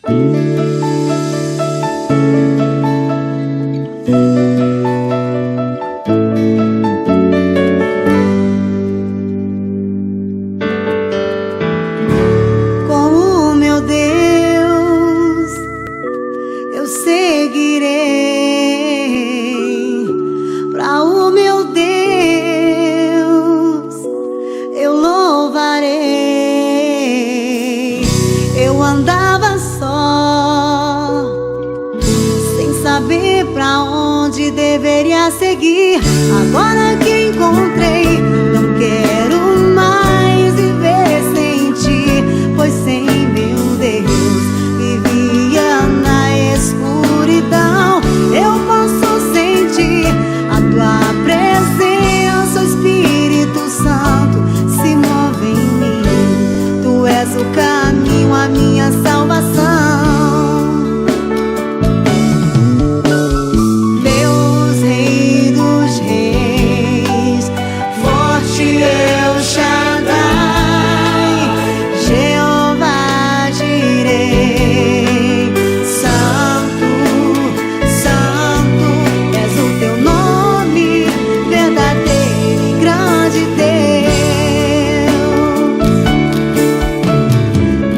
Com o meu Deus eu seguirei, pra o meu Deus eu louvarei. Eu andava só, sem saber pra onde deveria seguir. Agora que encontrei, não quero mais viver sem ti, pois sem meu Deus vivia na escuridão. Eu posso sentir a tua presença, o Espírito Santo se move em mim. Tu és o caminho, a minha salvação. Deus, Rei dos reis, forte El Shaddai, Jeová Jireh, Santo, Santo, és o teu nome, verdadeiro e grande Deus.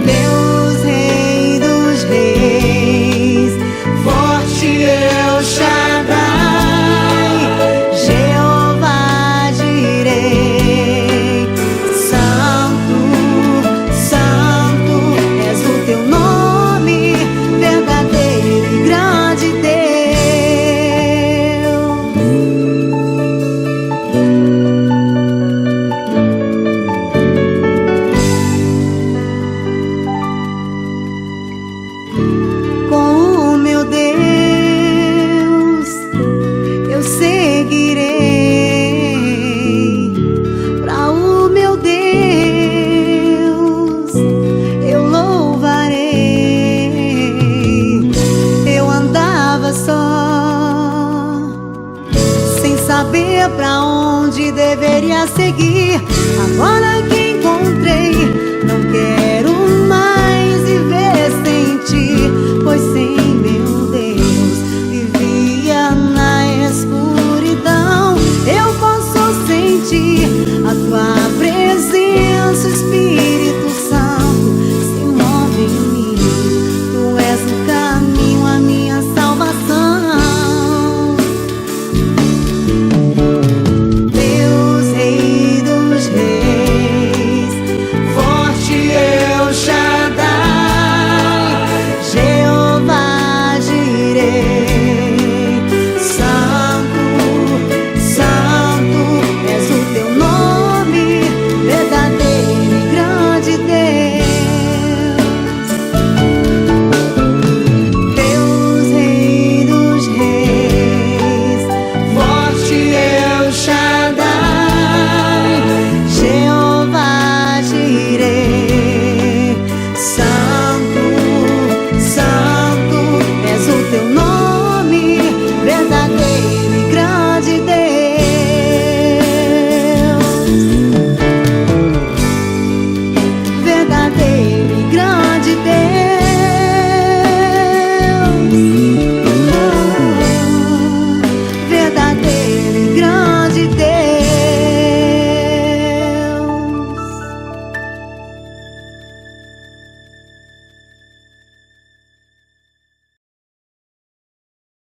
Deus, Rei dos reis, forte El Shaddai, Jeová Jireh, Santo, Santo, és o teu nome, verdadeiro e grande Com o meu Deus eu seguirei, pra o meu Deus eu louvarei. Eu andava só, sem saber pra onde deveria seguir. Agora